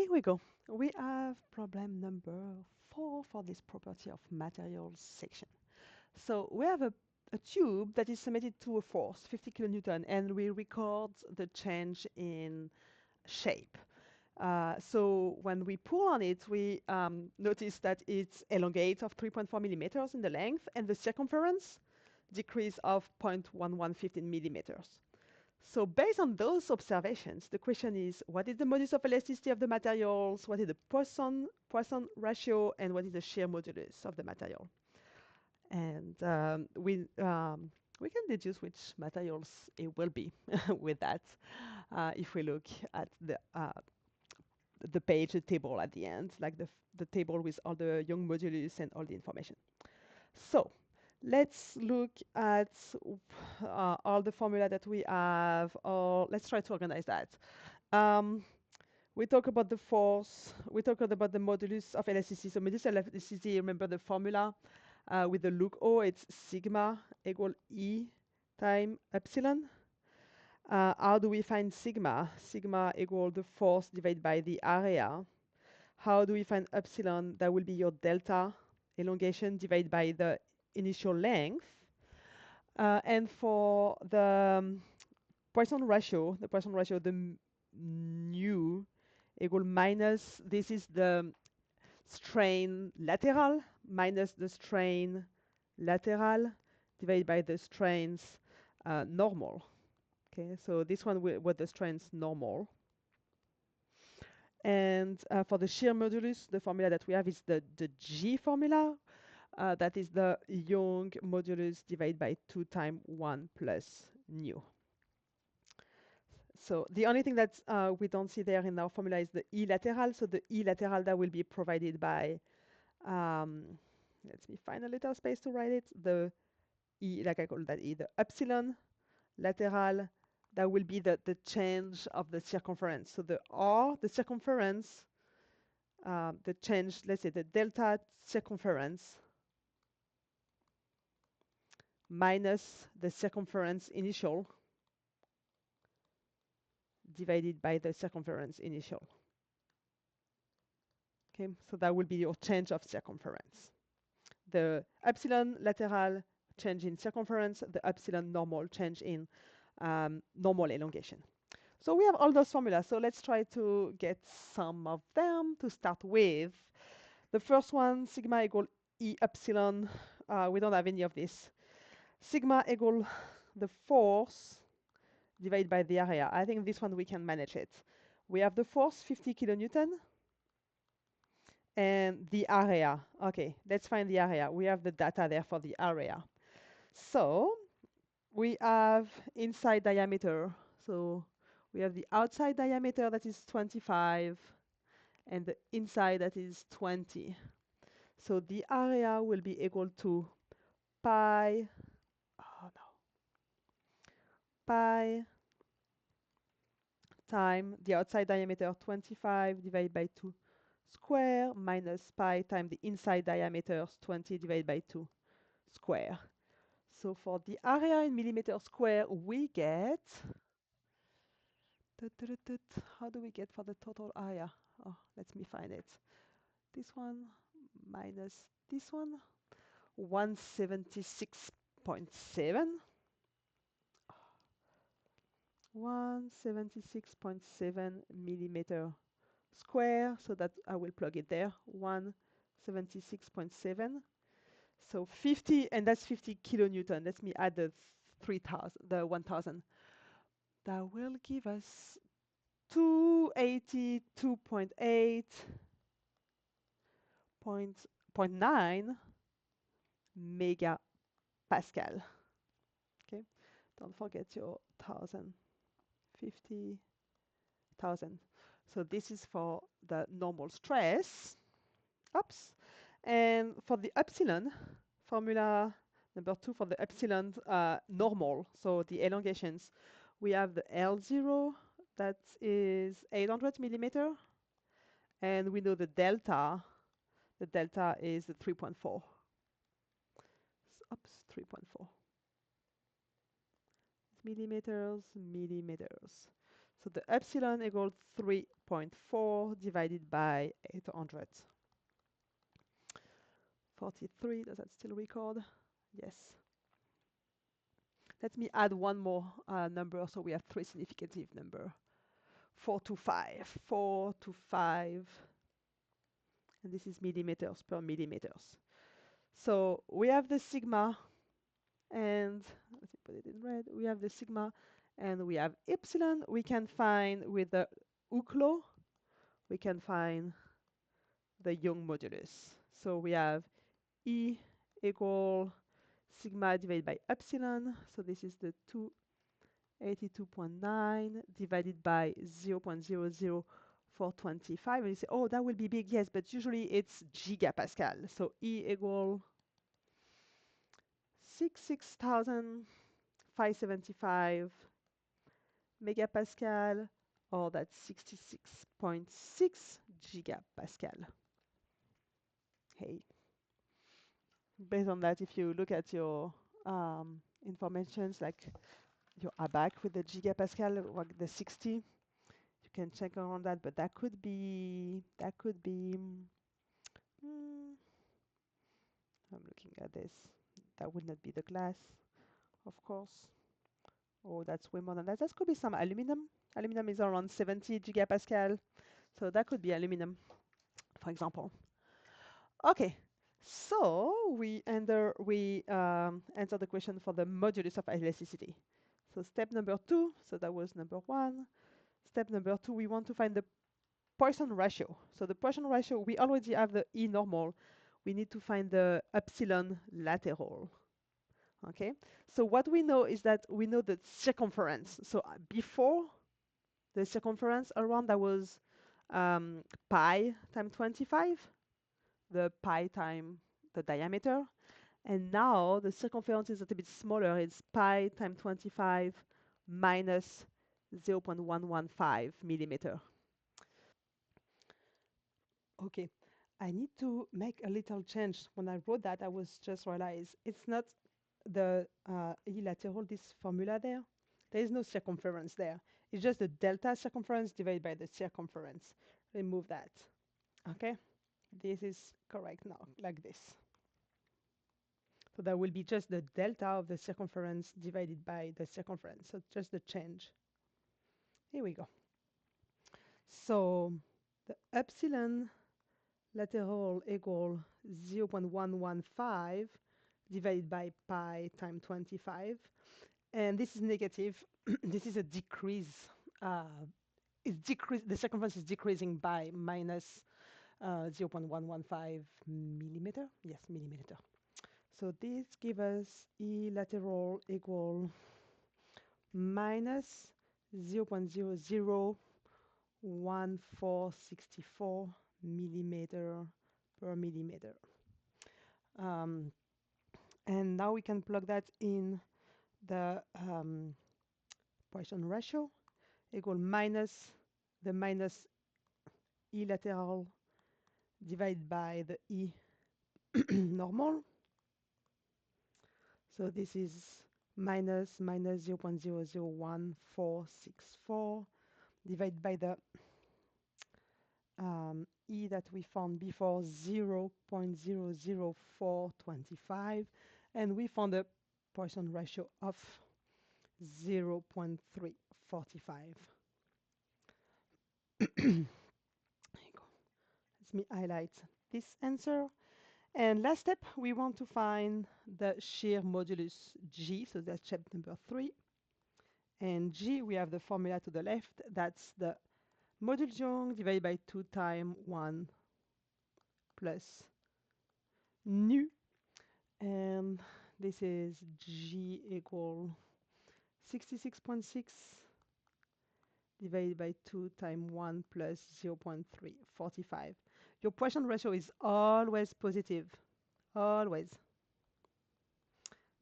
Here we go. We have problem number 4 for this property of materials section. So we have a tube that is submitted to a force, 50 kilonewton, and we record the change in shape. So when we pull on it, we notice that it's elongate of 3.4 millimeters in the length, and the circumference decrease of 0.1115 millimeters. So based on those observations, the question is, what is the modulus of elasticity of the materials? What is the Poisson ratio? And what is the shear modulus of the material? And we can deduce which materials it will be with that if we look at the page, the table at the end, like the table with all the Young modulus and all the information. So let's look at all the formula that we have, or let's try to organize that. We talk about the force, we talk about the modulus of elasticity. So modulus of elasticity, remember the formula with the look O, it's sigma equal E times epsilon. How do we find sigma? Sigma equal the force divided by the area. How do we find epsilon? That will be your delta elongation divided by the initial length. And for the Poisson ratio, the mu equal minus, this is the strain lateral minus the strain lateral divided by the strains normal. Okay, so this one with the strains normal. And for the shear modulus, the formula that we have is the G formula. That is the Young modulus divided by 2 times 1 plus nu. So the only thing that we don't see there in our formula is the E lateral. So the E lateral that will be provided by, let me find a little space to write it. The E, like I call that E, the epsilon lateral, that will be the change of the circumference. So the R, the circumference, the change, let's say the delta circumference minus the circumference initial divided by the circumference initial. Okay, so that will be your change of circumference. The epsilon lateral change in circumference, the epsilon normal change in normal elongation. So we have all those formulas. So let's try to get some of them to start with. The first one, sigma equal E epsilon. We don't have any of this. Sigma equal the force divided by the area. I think this one we can manage it. We have the force 50 kilonewton and the area. Okay, let's find the area. We have the data there for the area. So we have inside diameter. So we have the outside diameter that is 25 and the inside that is 20. So the area will be equal to pi, oh no, pi time the outside diameter 25 divided by 2 square minus pi times the inside diameter 20 divided by 2 square. So for the area in millimeter square, we get, how do we get for the total area? Oh, let me find it. This one minus this one, 176.7. 176.7 millimeter square, so that I will plug it there, 176.7. So 50, and that's 50 kilonewton. Let me add the 3,000, the 1,000. That will give us 282.8.9 megapascal. Okay, don't forget your 1,000. 50,000. So this is for the normal stress. Oops. And for the epsilon, formula number 2 for the epsilon normal, so the elongations, we have the L0, that is 800 millimeter. And we know the delta is the 3.4. Oops, 3.4. Millimeters. So the epsilon equals 3.4 divided by 800. 43, does that still record? Yes. Let me add one more number, so we have three significative number. 4 to 5, 4 to 5, and this is millimeters per millimeters. So we have the sigma, and let me put it in red. We have the sigma, and we have epsilon. We can find with the Hooke law, we can find the Young modulus. So we have E equal sigma divided by epsilon. So this is the 282.9 divided by 0.00425. And you say, oh, that will be big. Yes, but usually it's gigapascal. So E equal 66,575 megapascal, or that's 66.6 gigapascal. Hey, based on that, if you look at your informations, like your ABAC with the gigapascal, like the 60, you can check around that, but that could be, I'm looking at this. That would not be the glass, of course. Oh, that's way more than that. That could be some aluminum. Aluminum is around 70 gigapascal. So that could be aluminum, for example. Okay, so we answer the question for the modulus of elasticity. So step number 2, so that was number 1. Step number 2, we want to find the Poisson ratio. So the Poisson ratio, we already have the E normal. We need to find the epsilon lateral. Okay, so what we know is that we know the circumference. So before the circumference around, that was pi times 25, the pi times the diameter. And now the circumference is a little bit smaller. It's pi times 25 minus 0.115 millimeter. Okay, I need to make a little change. When I wrote that, I was just realized it's not the lateral, this formula there. There is no circumference there. It's just the delta circumference divided by the circumference. Remove that. Okay, this is correct now, like this. So that will be just the delta of the circumference divided by the circumference. So just the change. Here we go. So the epsilon lateral equal 0.115 divided by pi times 25. And this is negative. This is a decrease. The circumference is decreasing by minus 0.115 millimeter. Yes, millimeter. So this gives us E lateral equal minus 0.001464 millimeter per millimeter. And now we can plug that in the Poisson ratio equal minus the minus E lateral divided by the E normal. So this is minus 0.001464 divided by the E that we found before, 0.00425, and we found a Poisson ratio of 0.345. There you go. Let me highlight this answer. And last step, we want to find the shear modulus G, so that's step number 3. And G, we have the formula to the left. That's the modulus Young divided by 2 times 1 plus nu. And this is G equal 66.6 divided by 2 times 1 plus 0.345. Your Poisson ratio is always positive, always.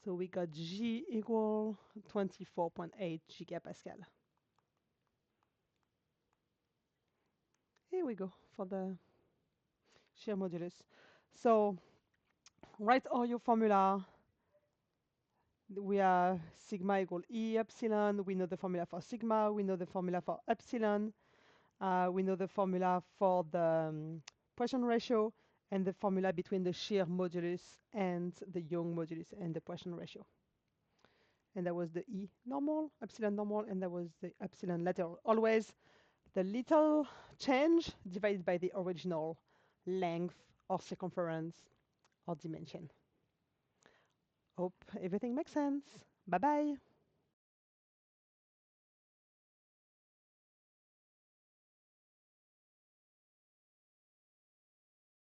So we got G equal 24.8 gigapascal. Here we go for the shear modulus. So write all your formula We have sigma equal E epsilon. We know the formula for sigma. We know the formula for epsilon. We know the formula for the Poisson ratio and the formula between the shear modulus and the Young modulus and the Poisson ratio. And that was the E normal, epsilon normal, and that was the epsilon lateral. Always the little change divided by the original length or circumference or dimension. Hope everything makes sense. Bye bye.